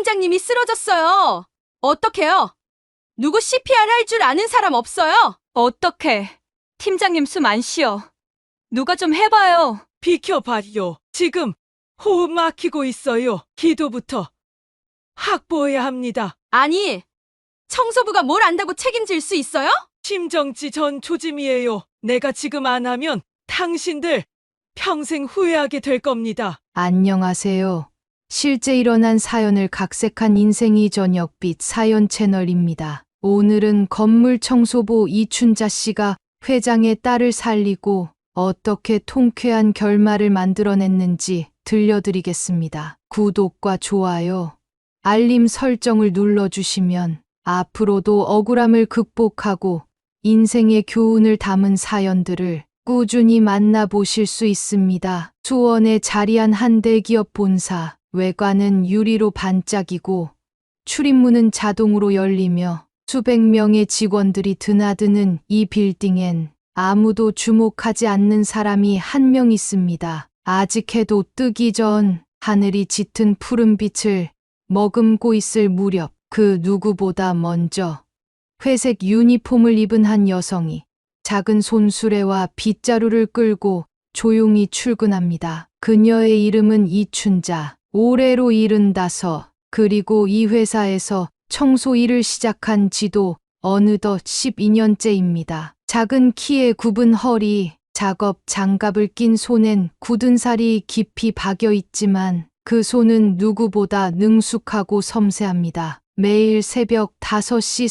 팀장님이 쓰러졌어요. 어떡해요? 누구 CPR 할 줄 아는 사람 없어요? 어떡해. 팀장님 숨 안 쉬어. 누가 좀 해봐요. 비켜봐요. 지금 호흡 막히고 있어요. 기도부터 확보해야 합니다. 아니, 청소부가 뭘 안다고 책임질 수 있어요? 심정지 전 조짐이에요. 내가 지금 안 하면 당신들 평생 후회하게 될 겁니다. 안녕하세요. 실제 일어난 사연을 각색한 인생이 저녁빛 사연 채널입니다. 오늘은 건물 청소부 이춘자 씨가 회장의 딸을 살리고 어떻게 통쾌한 결말을 만들어냈는지 들려드리겠습니다. 구독과 좋아요, 알림 설정을 눌러주시면 앞으로도 억울함을 극복하고 인생의 교훈을 담은 사연들을 꾸준히 만나보실 수 있습니다. 수원에 자리한 한 대기업 본사, 외관은 유리로 반짝이고 출입문은 자동으로 열리며 수백 명의 직원들이 드나드는 이 빌딩엔 아무도 주목하지 않는 사람이 한 명 있습니다. 아직 해도 뜨기 전 하늘이 짙은 푸른빛을 머금고 있을 무렵 그 누구보다 먼저 회색 유니폼을 입은 한 여성이 작은 손수레와 빗자루를 끌고 조용히 출근합니다. 그녀의 이름은 이춘자, 올해로 75, 그리고 이 회사에서 청소 일을 시작한 지도 어느덧 12년째입니다. 작은 키에 굽은 허리, 작업 장갑을 낀 손엔 굳은 살이 깊이 박여 있지만 그 손은 누구보다 능숙하고 섬세합니다. 매일 새벽 5시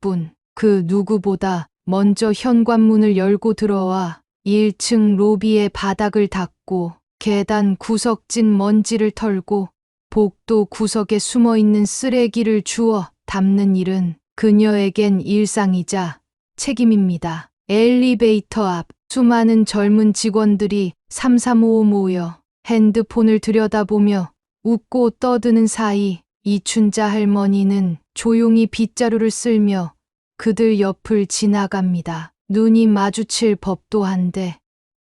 40분, 그 누구보다 먼저 현관문을 열고 들어와 1층 로비의 바닥을 닦고 계단 구석진 먼지를 털고 복도 구석에 숨어있는 쓰레기를 주워 담는 일은 그녀에겐 일상이자 책임입니다. 엘리베이터 앞 수많은 젊은 직원들이 삼삼오오 모여 핸드폰을 들여다보며 웃고 떠드는 사이 이춘자 할머니는 조용히 빗자루를 쓸며 그들 옆을 지나갑니다. 눈이 마주칠 법도 한데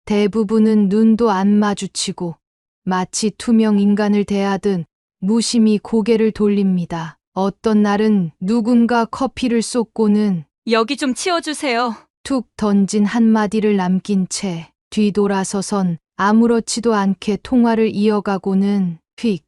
대부분은 눈도 안 마주치고 마치 투명 인간을 대하듯 무심히 고개를 돌립니다. 어떤 날은 누군가 커피를 쏟고는 여기 좀 치워주세요. 툭 던진 한마디를 남긴 채 뒤돌아서선 아무렇지도 않게 통화를 이어가고는 휙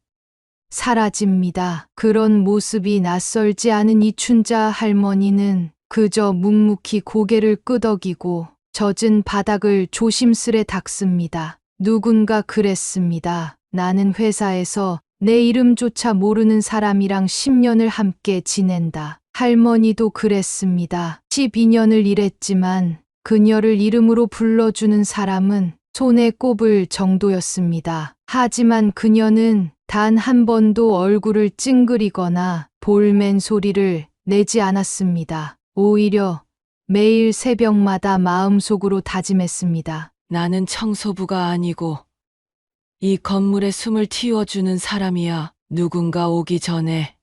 사라집니다. 그런 모습이 낯설지 않은 이춘자 할머니는 그저 묵묵히 고개를 끄덕이고 젖은 바닥을 조심스레 닦습니다. 누군가 그랬습니다. 나는 회사에서 내 이름조차 모르는 사람이랑 10년을 함께 지낸다. 할머니도 그랬습니다. 12년을 일했지만 그녀를 이름으로 불러주는 사람은 손에 꼽을 정도였습니다. 하지만 그녀는 단 한 번도 얼굴을 찡그리거나 볼멘 소리를 내지 않았습니다. 오히려 매일 새벽마다 마음속으로 다짐했습니다. 나는 청소부가 아니고 이 건물에 숨을 틔워주는 사람이야. 누군가 오기 전에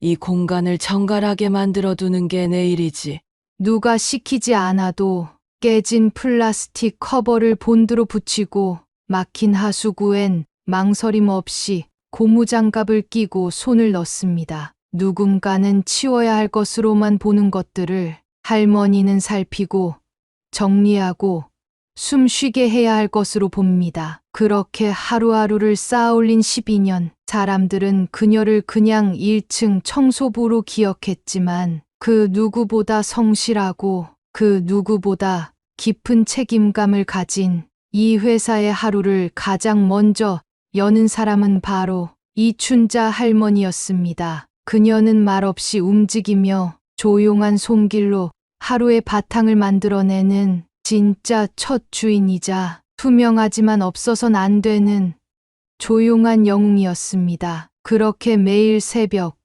이 공간을 정갈하게 만들어두는 게 내 일이지. 누가 시키지 않아도 깨진 플라스틱 커버를 본드로 붙이고 막힌 하수구엔 망설임 없이 고무장갑을 끼고 손을 넣습니다. 누군가는 치워야 할 것으로만 보는 것들을 할머니는 살피고 정리하고 숨 쉬게 해야 할 것으로 봅니다. 그렇게 하루하루를 쌓아올린 12년, 사람들은 그녀를 그냥 1층 청소부로 기억했지만 그 누구보다 성실하고 그 누구보다 깊은 책임감을 가진 이 회사의 하루를 가장 먼저 여는 사람은 바로 이춘자 할머니였습니다. 그녀는 말없이 움직이며 조용한 손길로 하루의 바탕을 만들어내는 진짜 첫 주인이자 투명하지만 없어선 안 되는 조용한 영웅이었습니다. 그렇게 매일 새벽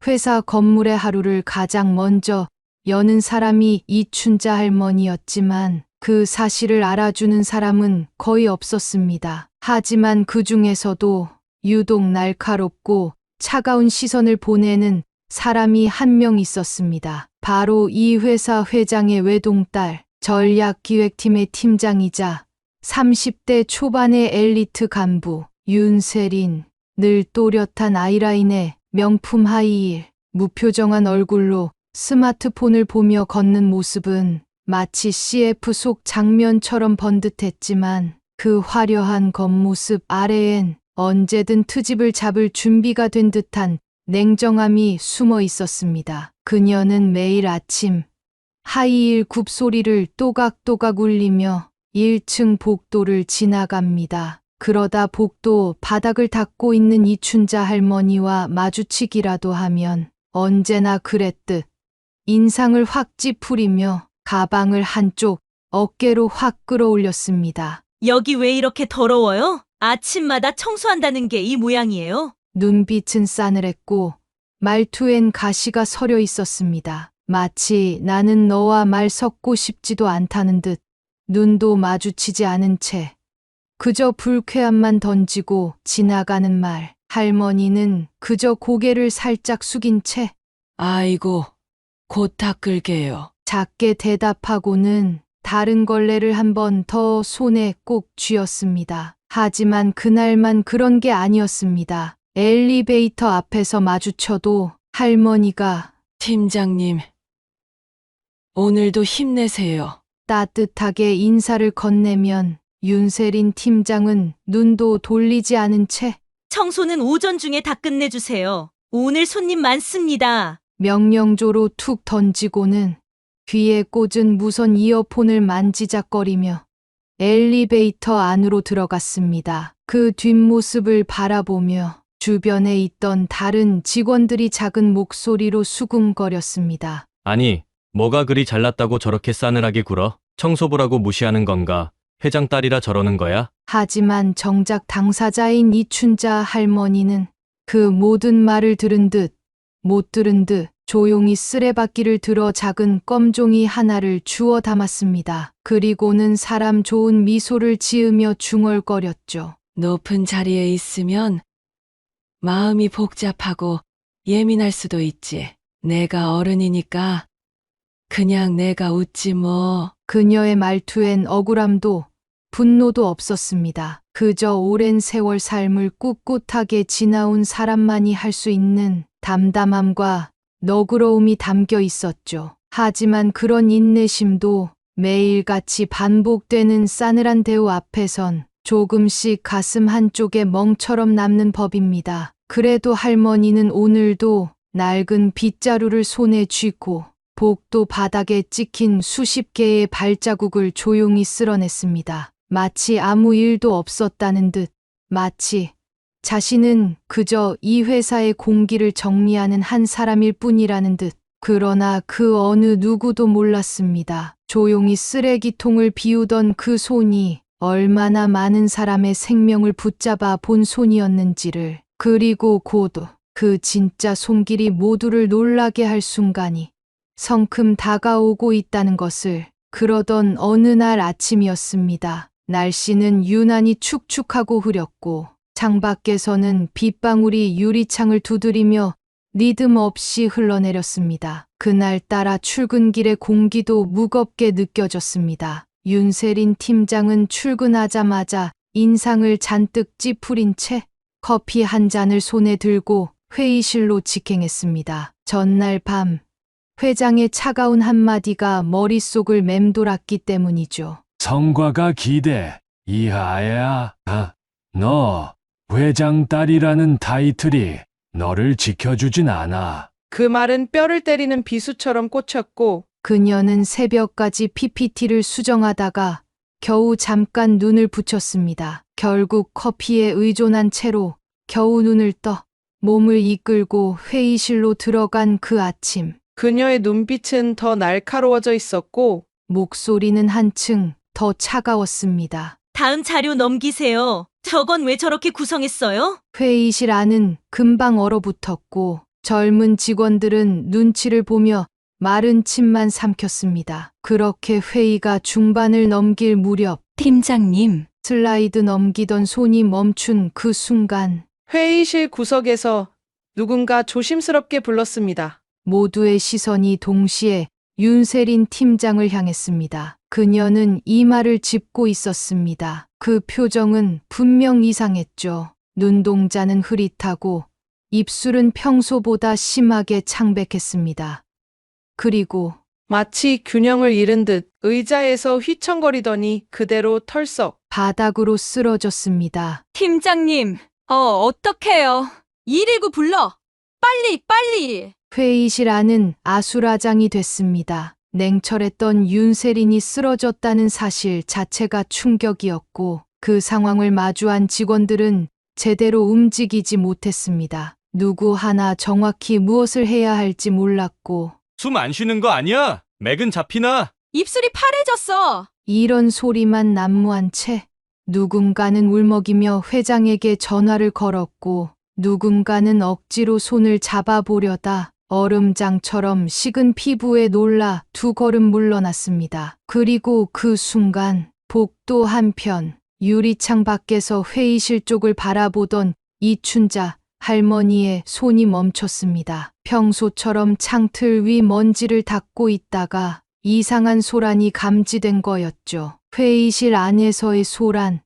회사 건물의 하루를 가장 먼저 여는 사람이 이춘자 할머니였지만 그 사실을 알아주는 사람은 거의 없었습니다. 하지만 그 중에서도 유독 날카롭고 차가운 시선을 보내는 사람이 한 명 있었습니다. 바로 이 회사 회장의 외동딸, 전략기획팀의 팀장이자 30대 초반의 엘리트 간부 윤세린. 늘 또렷한 아이라인에 명품 하이힐, 무표정한 얼굴로 스마트폰을 보며 걷는 모습은 마치 CF 속 장면처럼 번듯했지만 그 화려한 겉모습 아래엔 언제든 트집을 잡을 준비가 된 듯한 냉정함이 숨어 있었습니다. 그녀는 매일 아침 하이힐 굽소리를 또각또각 울리며 1층 복도를 지나갑니다. 그러다 복도 바닥을 닦고 있는 이춘자 할머니와 마주치기라도 하면 언제나 그랬듯 인상을 확 찌푸리며 가방을 한쪽 어깨로 확 끌어올렸습니다. 여기 왜 이렇게 더러워요? 아침마다 청소한다는 게 이 모양이에요? 눈빛은 싸늘했고 말투엔 가시가 서려 있었습니다. 마치 나는 너와 말 섞고 싶지도 않다는 듯 눈도 마주치지 않은 채 그저 불쾌함만 던지고 지나가는 말. 할머니는 그저 고개를 살짝 숙인 채 아이고, 곧 닦을게요. 작게 대답하고는 다른 걸레를 한 번 더 손에 꼭 쥐었습니다. 하지만 그날만 그런 게 아니었습니다. 엘리베이터 앞에서 마주쳐도 할머니가 팀장님, 오늘도 힘내세요. 따뜻하게 인사를 건네면 윤세린 팀장은 눈도 돌리지 않은 채 청소는 오전 중에 다 끝내주세요. 오늘 손님 많습니다. 명령조로 툭 던지고는 귀에 꽂은 무선 이어폰을 만지작거리며 엘리베이터 안으로 들어갔습니다. 그 뒷모습을 바라보며 주변에 있던 다른 직원들이 작은 목소리로 수군거렸습니다. 아니, 뭐가 그리 잘났다고 저렇게 싸늘하게 굴어? 청소부라고 무시하는 건가? 회장 딸이라 저러는 거야? 하지만 정작 당사자인 이춘자 할머니는 그 모든 말을 들은 듯 못 들은 듯 조용히 쓰레받기를 들어 작은 껌종이 하나를 주워 담았습니다. 그리고는 사람 좋은 미소를 지으며 중얼거렸죠. 높은 자리에 있으면 마음이 복잡하고 예민할 수도 있지. 내가 어른이니까 그냥 내가 웃지 뭐. 그녀의 말투엔 억울함도 분노도 없었습니다. 그저 오랜 세월 삶을 꿋꿋하게 지나온 사람만이 할 수 있는 담담함과 너그러움이 담겨 있었죠. 하지만 그런 인내심도 매일같이 반복되는 싸늘한 대우 앞에선 조금씩 가슴 한쪽에 멍처럼 남는 법입니다. 그래도 할머니는 오늘도 낡은 빗자루를 손에 쥐고 복도 바닥에 찍힌 수십 개의 발자국을 조용히 쓸어냈습니다. 마치 아무 일도 없었다는 듯, 마치 자신은 그저 이 회사의 공기를 정리하는 한 사람일 뿐이라는 듯. 그러나 그 어느 누구도 몰랐습니다. 조용히 쓰레기통을 비우던 그 손이 얼마나 많은 사람의 생명을 붙잡아 본 손이었는지를. 그리고 곧 그 진짜 손길이 모두를 놀라게 할 순간이 성큼 다가오고 있다는 것을. 그러던 어느 날 아침이었습니다. 날씨는 유난히 축축하고 흐렸고 창밖에서는 빗방울이 유리창을 두드리며 리듬 없이 흘러내렸습니다. 그날따라 출근길의 공기도 무겁게 느껴졌습니다. 윤세린 팀장은 출근하자마자 인상을 잔뜩 찌푸린 채 커피 한 잔을 손에 들고 회의실로 직행했습니다. 전날 밤 회장의 차가운 한마디가 머릿속을 맴돌았기 때문이죠. 성과가 기대. 이하야, 너 회장 딸이라는 타이틀이 너를 지켜주진 않아. 그 말은 뼈를 때리는 비수처럼 꽂혔고 그녀는 새벽까지 PPT를 수정하다가 겨우 잠깐 눈을 붙였습니다. 결국 커피에 의존한 채로 겨우 눈을 떠 몸을 이끌고 회의실로 들어간 그 아침. 그녀의 눈빛은 더 날카로워져 있었고 목소리는 한층 더 차가웠습니다. 다음 자료 넘기세요. 저건 왜 저렇게 구성했어요? 회의실 안은 금방 얼어붙었고 젊은 직원들은 눈치를 보며 마른 침만 삼켰습니다. 그렇게 회의가 중반을 넘길 무렵 팀장님. 슬라이드 넘기던 손이 멈춘 그 순간 회의실 구석에서 누군가 조심스럽게 불렀습니다. 모두의 시선이 동시에 윤세린 팀장을 향했습니다. 그녀는 이마를 짚고 있었습니다. 그 표정은 분명 이상했죠. 눈동자는 흐릿하고 입술은 평소보다 심하게 창백했습니다. 그리고 마치 균형을 잃은 듯 의자에서 휘청거리더니 그대로 털썩. 바닥으로 쓰러졌습니다. 팀장님, 어떡해요? 119 불러. 빨리, 빨리. 회의실 안은 아수라장이 됐습니다. 냉철했던 윤세린이 쓰러졌다는 사실 자체가 충격이었고 그 상황을 마주한 직원들은 제대로 움직이지 못했습니다. 누구 하나 정확히 무엇을 해야 할지 몰랐고 숨 안 쉬는 거 아니야? 맥은 잡히나? 입술이 파래졌어. 이런 소리만 난무한 채 누군가는 울먹이며 회장에게 전화를 걸었고 누군가는 억지로 손을 잡아보려다 얼음장처럼 식은 피부에 놀라 2걸음 물러났습니다. 그리고 그 순간 복도 한편 유리창 밖에서 회의실 쪽을 바라보던 이춘자 할머니의 손이 멈췄습니다. 평소처럼 창틀 위 먼지를 닦고 있다가 이상한 소란이 감지된 거였죠. 회의실 안에서의 소란,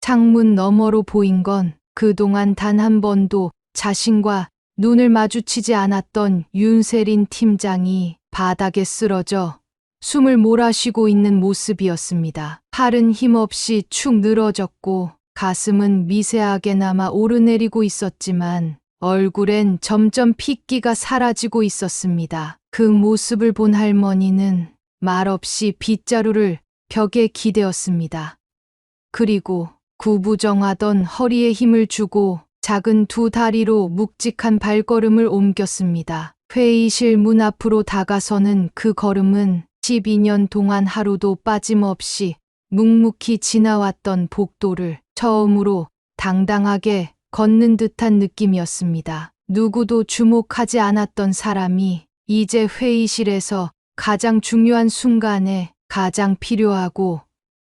창문 너머로 보인 건 그동안 단 한 번도 자신과 눈을 마주치지 않았던 윤세린 팀장이 바닥에 쓰러져 숨을 몰아쉬고 있는 모습이었습니다. 팔은 힘없이 축 늘어졌고 가슴은 미세하게나마 오르내리고 있었지만 얼굴엔 점점 핏기가 사라지고 있었습니다. 그 모습을 본 할머니는 말없이 빗자루를 벽에 기대었습니다. 그리고 구부정하던 허리에 힘을 주고 작은 2 다리로 묵직한 발걸음을 옮겼습니다. 회의실 문 앞으로 다가서는 그 걸음은 12년 동안 하루도 빠짐없이 묵묵히 지나왔던 복도를 처음으로 당당하게 걷는 듯한 느낌이었습니다. 누구도 주목하지 않았던 사람이 이제 회의실에서 가장 중요한 순간에 가장 필요하고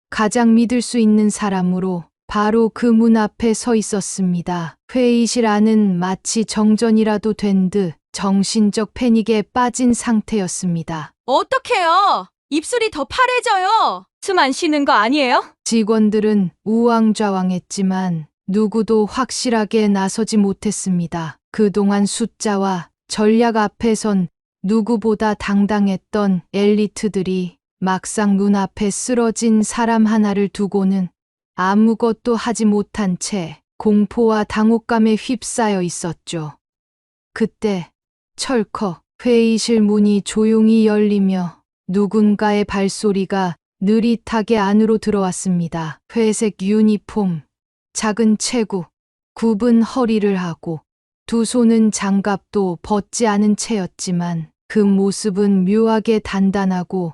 가장 믿을 수 있는 사람으로 바로 그 문 앞에 서 있었습니다. 회의실 안은 마치 정전이라도 된 듯 정신적 패닉에 빠진 상태였습니다. 어떡해요? 입술이 더 파래져요. 숨 안 쉬는 거 아니에요? 직원들은 우왕좌왕했지만 누구도 확실하게 나서지 못했습니다. 그동안 숫자와 전략 앞에선 누구보다 당당했던 엘리트들이 막상 눈앞에 쓰러진 사람 하나를 두고는 아무것도 하지 못한 채 공포와 당혹감에 휩싸여 있었죠. 그때 철컥 회의실 문이 조용히 열리며 누군가의 발소리가 느릿하게 안으로 들어왔습니다. 회색 유니폼, 작은 체구, 굽은 허리를 하고 2 손은 장갑도 벗지 않은 채였지만 그 모습은 묘하게 단단하고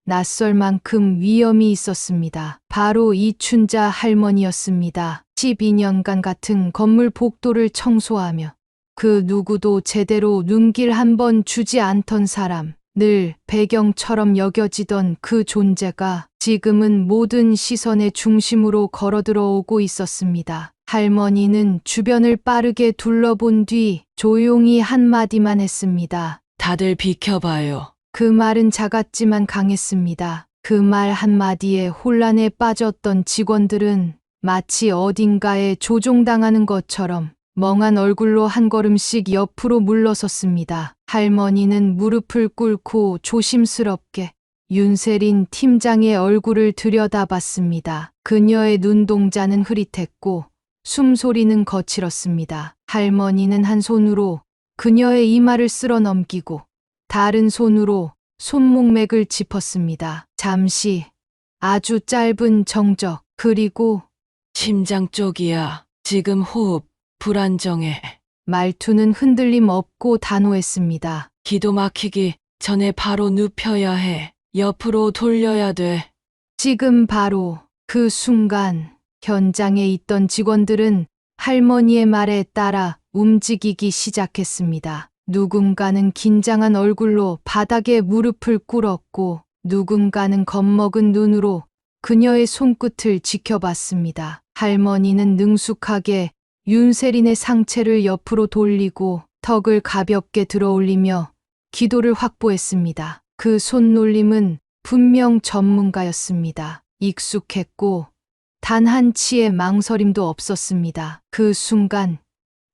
낯설 만큼 위험이 있었습니다. 바로 이춘자 할머니였습니다. 12년간 같은 건물 복도를 청소하며 그 누구도 제대로 눈길 한 번 주지 않던 사람, 늘 배경처럼 여겨지던 그 존재가 지금은 모든 시선의 중심으로 걸어들어오고 있었습니다. 할머니는 주변을 빠르게 둘러본 뒤 조용히 한마디만 했습니다. 다들 비켜봐요. 그 말은 작았지만 강했습니다. 그 말 한마디에 혼란에 빠졌던 직원들은 마치 어딘가에 조종당하는 것처럼 멍한 얼굴로 한 걸음씩 옆으로 물러섰습니다. 할머니는 무릎을 꿇고 조심스럽게 윤세린 팀장의 얼굴을 들여다봤습니다. 그녀의 눈동자는 흐릿했고 숨소리는 거칠었습니다. 할머니는 한 손으로 그녀의 이마를 쓸어 넘기고 다른 손으로 손목맥을 짚었습니다. 잠시 아주 짧은 정적, 그리고 심장 쪽이야. 지금 호흡 불안정해. 말투는 흔들림 없고 단호했습니다. 기도 막히기 전에 바로 눕혀야 해. 옆으로 돌려야 돼. 지금 바로 그 순간 현장에 있던 직원들은 할머니의 말에 따라 움직이기 시작했습니다. 누군가는 긴장한 얼굴로 바닥에 무릎을 꿇었고 누군가는 겁먹은 눈으로 그녀의 손끝을 지켜봤습니다. 할머니는 능숙하게 윤세린의 상체를 옆으로 돌리고 턱을 가볍게 들어올리며 기도를 확보했습니다. 그 손놀림은 분명 전문가였습니다. 익숙했고 단 한 치의 망설임도 없었습니다. 그 순간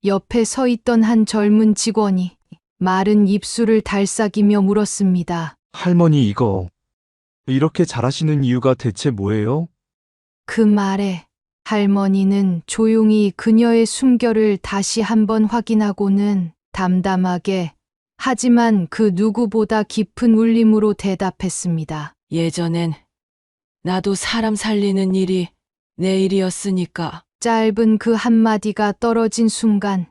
옆에 서 있던 한 젊은 직원이 마른 입술을 달싹이며 물었습니다. 할머니 이거 이렇게 잘하시는 이유가 대체 뭐예요? 그 말에 할머니는 조용히 그녀의 숨결을 다시 한번 확인하고는 담담하게 하지만 그 누구보다 깊은 울림으로 대답했습니다. 예전엔 나도 사람 살리는 일이 내 일이었으니까. 짧은 그 한마디가 떨어진 순간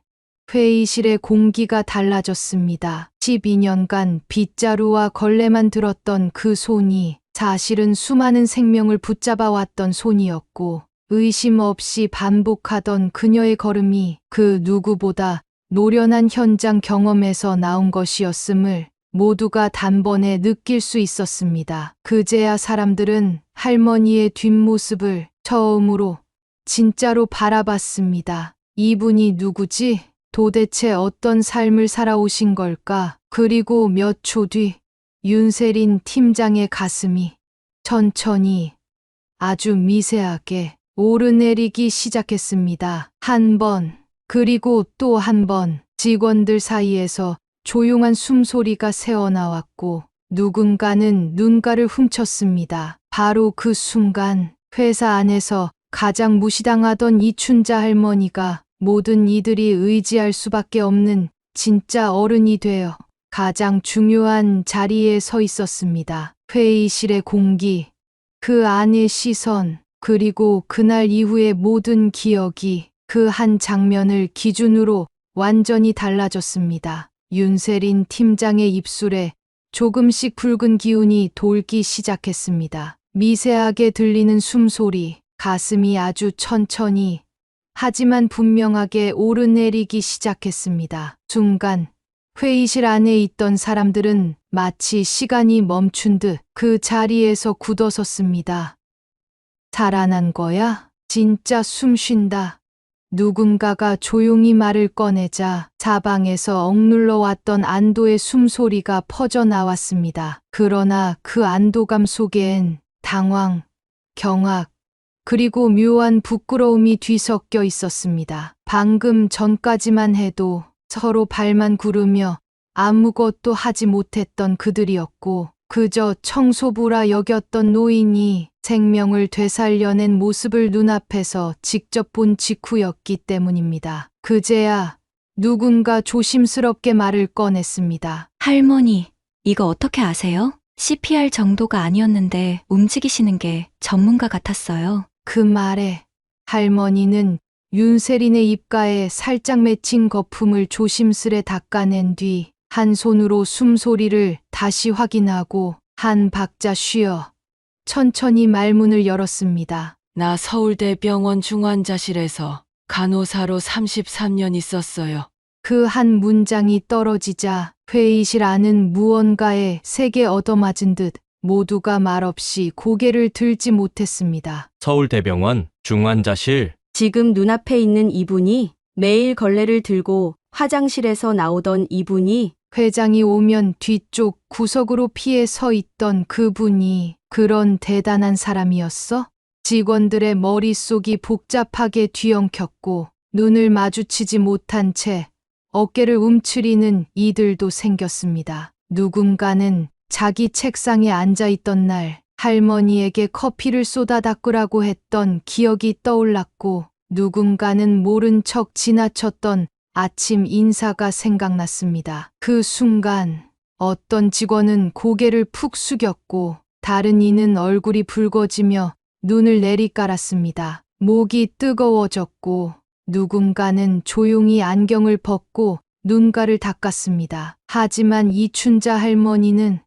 회의실의 공기가 달라졌습니다. 12년간 빗자루와 걸레만 들었던 그 손이 사실은 수많은 생명을 붙잡아 왔던 손이었고 의심 없이 반복하던 그녀의 걸음이 그 누구보다 노련한 현장 경험에서 나온 것이었음을 모두가 단번에 느낄 수 있었습니다. 그제야 사람들은 할머니의 뒷모습을 처음으로 진짜로 바라봤습니다. 이분이 누구지? 도대체 어떤 삶을 살아오신 걸까? 그리고 몇 초 뒤 윤세린 팀장의 가슴이 천천히 아주 미세하게 오르내리기 시작했습니다. 한 번, 그리고 또 한 번 직원들 사이에서 조용한 숨소리가 새어나왔고 누군가는 눈가를 훔쳤습니다. 바로 그 순간 회사 안에서 가장 무시당하던 이춘자 할머니가 모든 이들이 의지할 수밖에 없는 진짜 어른이 되어 가장 중요한 자리에 서 있었습니다. 회의실의 공기, 그 안의 시선, 그리고 그날 이후의 모든 기억이 그 한 장면을 기준으로 완전히 달라졌습니다. 윤세린 팀장의 입술에 조금씩 붉은 기운이 돌기 시작했습니다. 미세하게 들리는 숨소리, 가슴이 아주 천천히 하지만 분명하게 오르내리기 시작했습니다. 순간 회의실 안에 있던 사람들은 마치 시간이 멈춘 듯 그 자리에서 굳어섰습니다. 살아난 거야? 진짜 숨 쉰다. 누군가가 조용히 말을 꺼내자 사방에서 억눌러 왔던 안도의 숨소리가 퍼져나왔습니다. 그러나 그 안도감 속엔 당황, 경악, 그리고 묘한 부끄러움이 뒤섞여 있었습니다. 방금 전까지만 해도 서로 발만 구르며 아무것도 하지 못했던 그들이었고 그저 청소부라 여겼던 노인이 생명을 되살려낸 모습을 눈앞에서 직접 본 직후였기 때문입니다. 그제야 누군가 조심스럽게 말을 꺼냈습니다. 할머니, 이거 어떻게 아세요? CPR 정도가 아니었는데 움직이시는 게 전문가 같았어요. 그 말에 할머니는 윤세린의 입가에 살짝 맺힌 거품을 조심스레 닦아낸 뒤 한 손으로 숨소리를 다시 확인하고 한 박자 쉬어 천천히 말문을 열었습니다. 나 서울대병원 중환자실에서 간호사로 33년 있었어요. 그 한 문장이 떨어지자 회의실 안은 무언가에 세게 얻어맞은 듯 모두가 말없이 고개를 들지 못했습니다. 서울대병원 중환자실. 지금 눈앞에 있는 이분이 매일 걸레를 들고 화장실에서 나오던 이분이 회장이 오면 뒤쪽 구석으로 피해 서 있던 그분이 그런 대단한 사람이었어? 직원들의 머릿속이 복잡하게 뒤엉켰고 눈을 마주치지 못한 채 어깨를 움츠리는 이들도 생겼습니다. 누군가는 자기 책상에 앉아 있던 날 할머니에게 커피를 쏟아 닦으라고 했던 기억이 떠올랐고 누군가는 모른 척 지나쳤던 아침 인사가 생각났습니다. 그 순간 어떤 직원은 고개를 푹 숙였고 다른 이는 얼굴이 붉어지며 눈을 내리깔았습니다. 목이 뜨거워졌고 누군가는 조용히 안경을 벗고 눈가를 닦았습니다. 하지만 이춘자 할머니는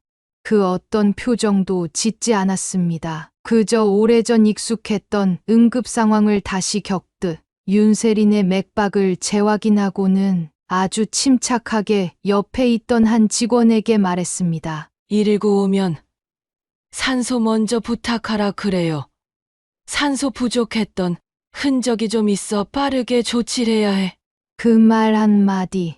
그 어떤 표정도 짓지 않았습니다. 그저 오래전 익숙했던 응급 상황을 다시 겪듯 윤세린의 맥박을 재확인하고는 아주 침착하게 옆에 있던 한 직원에게 말했습니다. 119 오면 산소 먼저 부탁하라 그래요. 산소 부족했던 흔적이 좀 있어 빠르게 조치를 해야 해. 그 말 한마디,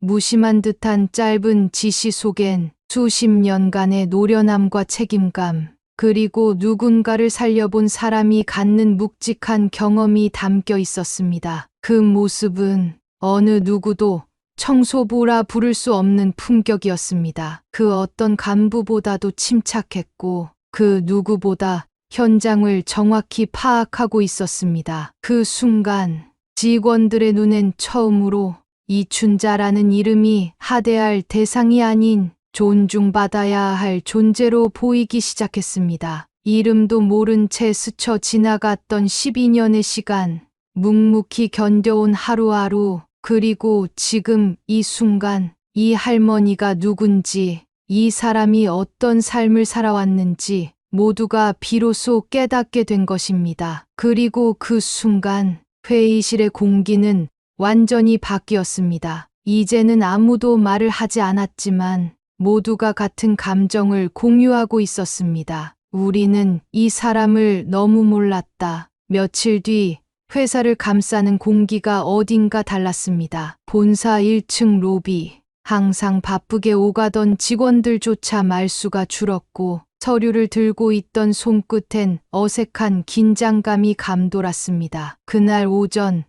무심한 듯한 짧은 지시 속엔 수십 년간의 노련함과 책임감, 그리고 누군가를 살려본 사람이 갖는 묵직한 경험이 담겨 있었습니다. 그 모습은 어느 누구도 청소부라 부를 수 없는 품격이었습니다. 그 어떤 간부보다도 침착했고 그 누구보다 현장을 정확히 파악하고 있었습니다. 그 순간 직원들의 눈엔 처음으로 이춘자라는 이름이 하대할 대상이 아닌 존중받아야 할 존재로 보이기 시작했습니다. 이름도 모른 채 스쳐 지나갔던 12년의 시간, 묵묵히 견뎌온 하루하루, 그리고 지금 이 순간 이 할머니가 누군지, 이 사람이 어떤 삶을 살아왔는지 모두가 비로소 깨닫게 된 것입니다. 그리고 그 순간 회의실의 공기는 완전히 바뀌었습니다. 이제는 아무도 말을 하지 않았지만 모두가 같은 감정을 공유하고 있었습니다. 우리는 이 사람을 너무 몰랐다. 며칠 뒤 회사를 감싸는 공기가 어딘가 달랐습니다. 본사 1층 로비. 항상 바쁘게 오가던 직원들조차 말수가 줄었고 서류를 들고 있던 손끝엔 어색한 긴장감이 감돌았습니다. 그날 오전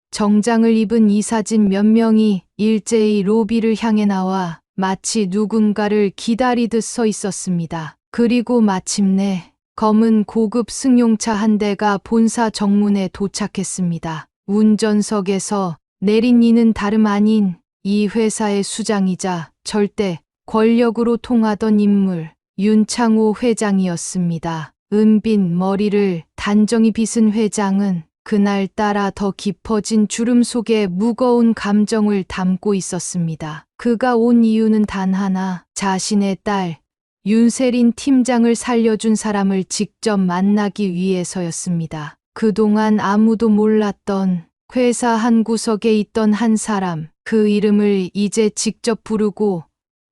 정장을 입은 이사진 몇 명이 일제히 로비를 향해 나와 마치 누군가를 기다리듯 서 있었습니다. 그리고 마침내 검은 고급 승용차 한 대가 본사 정문에 도착했습니다. 운전석에서 내린 이는 다름 아닌 이 회사의 수장이자 절대 권력으로 통하던 인물, 윤창호 회장이었습니다. 은빈 머리를 단정히 빗은 회장은 그날따라 더 깊어진 주름 속에 무거운 감정을 담고 있었습니다. 그가 온 이유는 단 하나, 자신의 딸, 윤세린 팀장을 살려준 사람을 직접 만나기 위해서였습니다. 그동안 아무도 몰랐던 회사 한 구석에 있던 한 사람, 그 이름을 이제 직접 부르고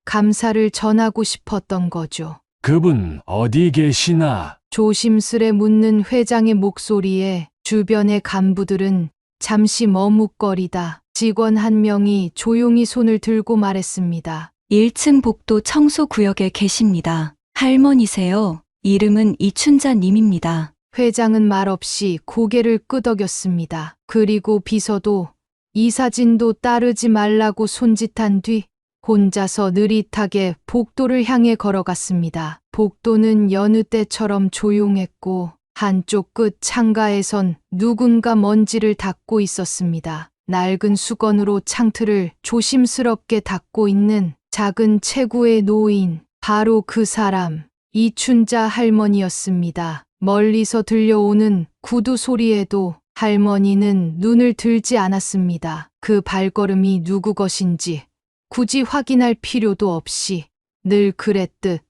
감사를 전하고 싶었던 거죠. 그분 어디 계시나? 조심스레 묻는 회장의 목소리에 주변의 간부들은 잠시 머뭇거리다 직원 한 명이 조용히 손을 들고 말했습니다. 1층 복도 청소구역에 계십니다. 할머니세요. 이름은 이춘자 님입니다. 회장은 말없이 고개를 끄덕였습니다. 그리고 비서도 이사진도 따르지 말라고 손짓한 뒤 혼자서 느릿하게 복도를 향해 걸어갔습니다. 복도는 여느 때처럼 조용했고 한쪽 끝 창가에선 누군가 먼지를 닦고 있었습니다. 낡은 수건으로 창틀을 조심스럽게 닦고 있는 작은 체구의 노인, 바로 그 사람, 이춘자 할머니였습니다. 멀리서 들려오는 구두 소리에도 할머니는 눈을 들지 않았습니다. 그 발걸음이 누구 것인지 굳이 확인할 필요도 없이 늘 그랬듯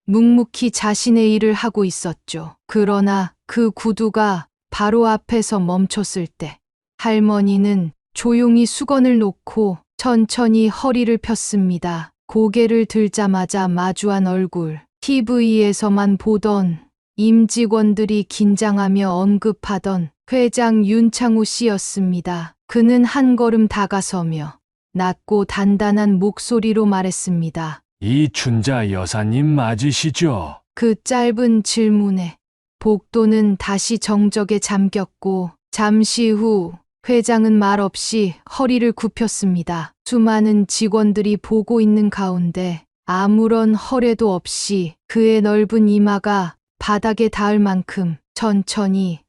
묵묵히 자신의 일을 하고 있었죠. 그러나 그 구두가 바로 앞에서 멈췄을 때 할머니는 조용히 수건을 놓고 천천히 허리를 폈습니다. 고개를 들자마자 마주한 얼굴, TV에서만 보던 임직원들이 긴장하며 언급하던 회장 윤창호 씨였습니다. 그는 한 걸음 다가서며 낮고 단단한 목소리로 말했습니다. 이춘자 여사님 맞으시죠? 그 짧은 질문에 복도는 다시 정적에 잠겼고 잠시 후 회장은 말없이 허리를 굽혔습니다. 수많은 직원들이 보고 있는 가운데 아무런 허례도 없이 그의 넓은 이마가 바닥에 닿을 만큼 천천히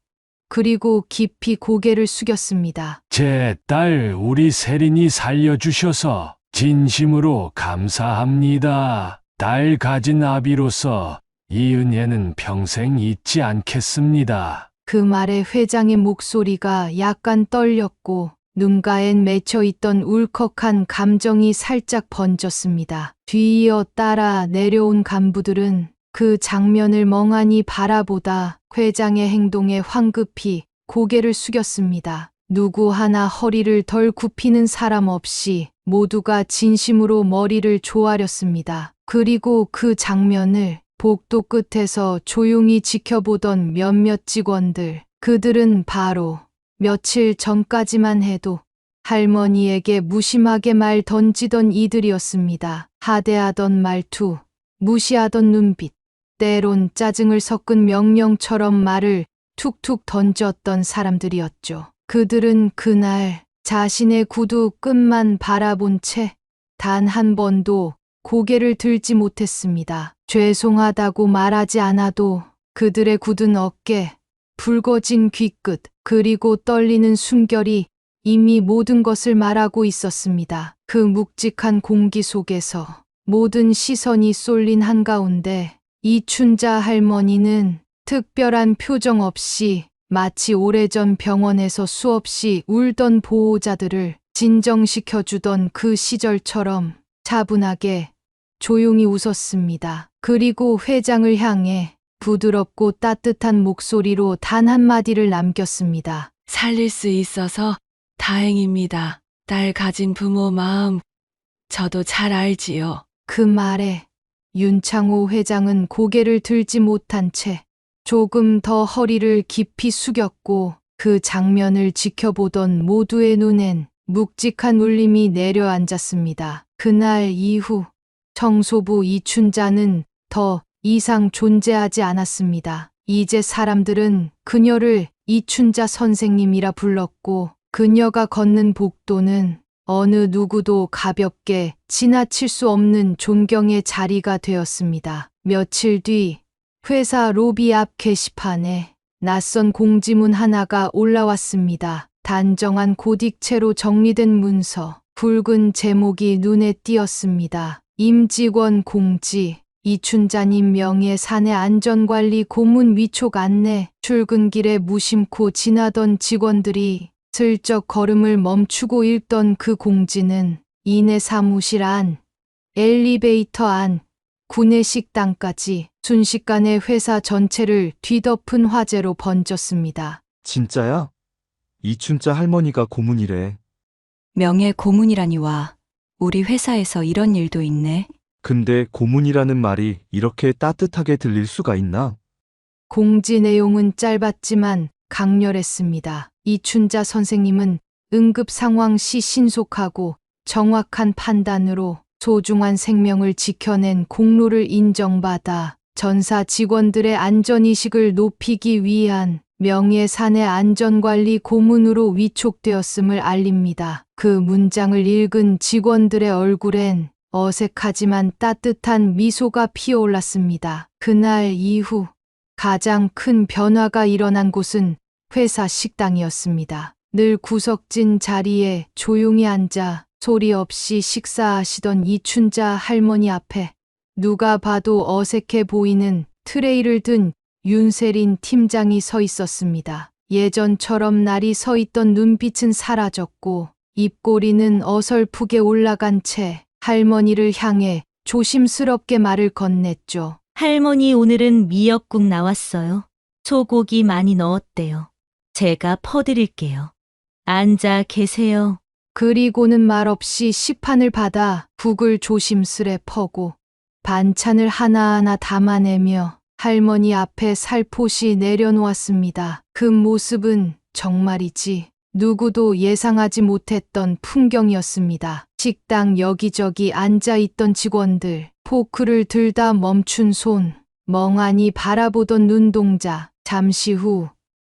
그리고 깊이 고개를 숙였습니다. 제 딸 우리 세린이 살려주셔서 진심으로 감사합니다. 딸 가진 아비로서 이 은혜는 평생 잊지 않겠습니다. 그 말에 회장의 목소리가 약간 떨렸고 눈가엔 맺혀있던 울컥한 감정이 살짝 번졌습니다. 뒤이어 따라 내려온 간부들은 그 장면을 멍하니 바라보다 회장의 행동에 황급히 고개를 숙였습니다. 누구 하나 허리를 덜 굽히는 사람 없이 모두가 진심으로 머리를 조아렸습니다. 그리고 그 장면을 복도 끝에서 조용히 지켜보던 몇몇 직원들, 그들은 바로 며칠 전까지만 해도 할머니에게 무심하게 말 던지던 이들이었습니다. 하대하던 말투, 무시하던 눈빛, 때론 짜증을 섞은 명령처럼 말을 툭툭 던졌던 사람들이었죠. 그들은 그날 자신의 구두 끝만 바라본 채 단 한 번도 고개를 들지 못했습니다. 죄송하다고 말하지 않아도 그들의 굳은 어깨, 붉어진 귀끝, 그리고 떨리는 숨결이 이미 모든 것을 말하고 있었습니다. 그 묵직한 공기 속에서 모든 시선이 쏠린 한가운데 이춘자 할머니는 특별한 표정 없이 마치 오래전 병원에서 수없이 울던 보호자들을 진정시켜주던 그 시절처럼 차분하게 조용히 웃었습니다. 그리고 회장을 향해 부드럽고 따뜻한 목소리로 단 한마디를 남겼습니다. 살릴 수 있어서 다행입니다. 딸 가진 부모 마음 저도 잘 알지요. 그 말에 윤창호 회장은 고개를 들지 못한 채 조금 더 허리를 깊이 숙였고 그 장면을 지켜보던 모두의 눈엔 묵직한 울림이 내려앉았습니다. 그날 이후 청소부 이춘자는 더 이상 존재하지 않았습니다. 이제 사람들은 그녀를 이춘자 선생님이라 불렀고 그녀가 걷는 복도는 어느 누구도 가볍게 지나칠 수 없는 존경의 자리가 되었습니다. 며칠 뒤 회사 로비 앞 게시판에 낯선 공지문 하나가 올라왔습니다. 단정한 고딕체로 정리된 문서, 붉은 제목이 눈에 띄었습니다. 임직원 공지, 이춘자님 명예 사내 안전관리 고문 위촉 안내. 출근길에 무심코 지나던 직원들이 슬쩍 걸음을 멈추고 읽던 그 공지는 이내 사무실 안, 엘리베이터 안, 구내식당까지 순식간에 회사 전체를 뒤덮은 화재로 번졌습니다. 진짜야? 이춘자 할머니가 고문이래. 명예 고문이라니와 우리 회사에서 이런 일도 있네. 근데 고문이라는 말이 이렇게 따뜻하게 들릴 수가 있나? 공지 내용은 짧았지만 강렬했습니다. 이춘자 선생님은 응급 상황 시 신속하고 정확한 판단으로 소중한 생명을 지켜낸 공로를 인정받아 전사 직원들의 안전의식을 높이기 위한 명예 사내 안전관리 고문으로 위촉되었음을 알립니다. 그 문장을 읽은 직원들의 얼굴엔 어색하지만 따뜻한 미소가 피어올랐습니다. 그날 이후 가장 큰 변화가 일어난 곳은 회사 식당이었습니다. 늘 구석진 자리에 조용히 앉아 소리 없이 식사하시던 이춘자 할머니 앞에 누가 봐도 어색해 보이는 트레이를 든 윤세린 팀장이 서 있었습니다. 예전처럼 날이 서 있던 눈빛은 사라졌고 입꼬리는 어설프게 올라간 채 할머니를 향해 조심스럽게 말을 건넸죠. 할머니 오늘은 미역국 나왔어요. 소고기 많이 넣었대요. 제가 퍼드릴게요. 앉아 계세요. 그리고는 말없이 식판을 받아 국을 조심스레 퍼고 반찬을 하나하나 담아내며 할머니 앞에 살포시 내려놓았습니다. 그 모습은 정말이지 누구도 예상하지 못했던 풍경이었습니다. 식당 여기저기 앉아있던 직원들, 포크를 들다 멈춘 손, 멍하니 바라보던 눈동자. 잠시 후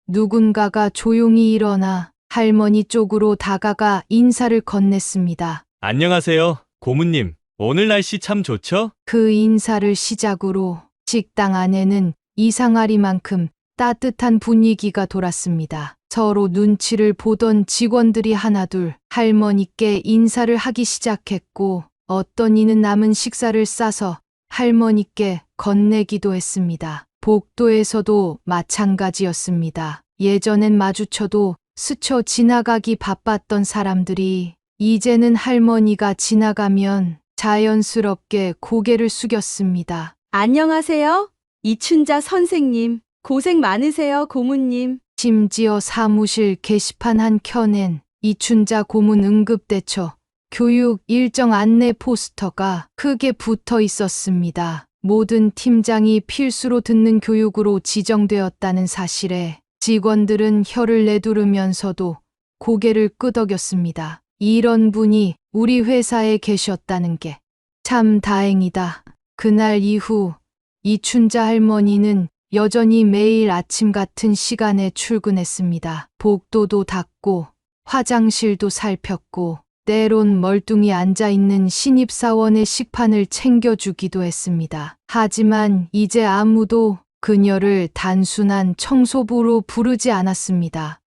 누군가가 조용히 일어나 할머니 쪽으로 다가가 인사를 건넸습니다. 안녕하세요, 고문님. 오늘 날씨 참 좋죠? 그 인사를 시작으로 식당 안에는 이상하리만큼 따뜻한 분위기가 돌았습니다. 서로 눈치를 보던 직원들이 하나둘 할머니께 인사를 하기 시작했고 어떤 이는 남은 식사를 싸서 할머니께 건네기도 했습니다. 복도에서도 마찬가지였습니다. 예전엔 마주쳐도 스쳐 지나가기 바빴던 사람들이 이제는 할머니가 지나가면 자연스럽게 고개를 숙였습니다. 안녕하세요. 이춘자 선생님. 고생 많으세요, 고문님. 심지어 사무실 게시판 한 켠엔 이춘자 고문 응급대처 교육 일정 안내 포스터가 크게 붙어 있었습니다. 모든 팀장이 필수로 듣는 교육으로 지정되었다는 사실에 직원들은 혀를 내두르면서도 고개를 끄덕였습니다. 이런 분이 우리 회사에 계셨다는 게 참 다행이다. 그날 이후 이춘자 할머니는 여전히 매일 아침 같은 시간에 출근했습니다. 복도도 닫고 화장실도 살폈고 때론 멀뚱히 앉아있는 신입사원의 식판을 챙겨주기도 했습니다. 하지만 이제 아무도 그녀를 단순한 청소부로 부르지 않았습니다.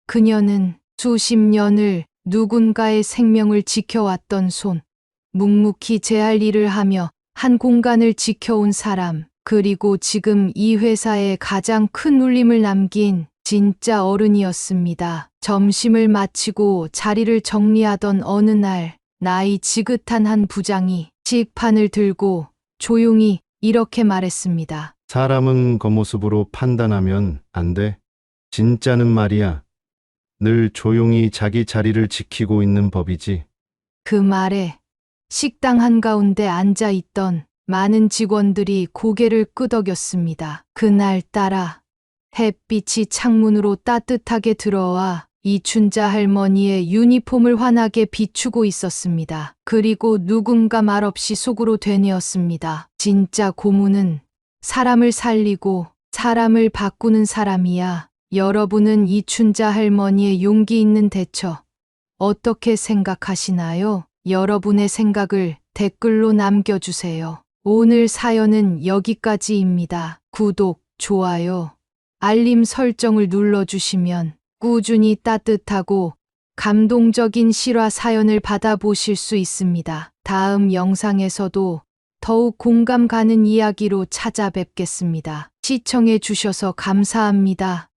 그녀는 수십 년을 누군가의 생명을 지켜왔던 손, 묵묵히 제 할 일을 하며 한 공간을 지켜온 사람, 그리고 지금 이 회사에 가장 큰 울림을 남긴 진짜 어른이었습니다. 점심을 마치고 자리를 정리하던 어느 날, 나이 지긋한 한 부장이 식판을 들고 조용히 이렇게 말했습니다. 사람은 겉모습으로 판단하면 안 돼. 진짜는 말이야. 늘 조용히 자기 자리를 지키고 있는 법이지. 그 말에 식당 한가운데 앉아 있던 많은 직원들이 고개를 끄덕였습니다. 그날따라 햇빛이 창문으로 따뜻하게 들어와 이춘자 할머니의 유니폼을 환하게 비추고 있었습니다. 그리고 누군가 말없이 속으로 되뇌었습니다. 진짜 고문은 사람을 살리고 사람을 바꾸는 사람이야. 여러분은 이춘자 할머니의 용기 있는 대처 어떻게 생각하시나요? 여러분의 생각을 댓글로 남겨주세요. 오늘 사연은 여기까지입니다. 구독, 좋아요, 알림 설정을 눌러주시면 꾸준히 따뜻하고 감동적인 실화 사연을 받아보실 수 있습니다. 다음 영상에서도 더욱 공감 가는 이야기로 찾아뵙겠습니다. 시청해 주셔서 감사합니다.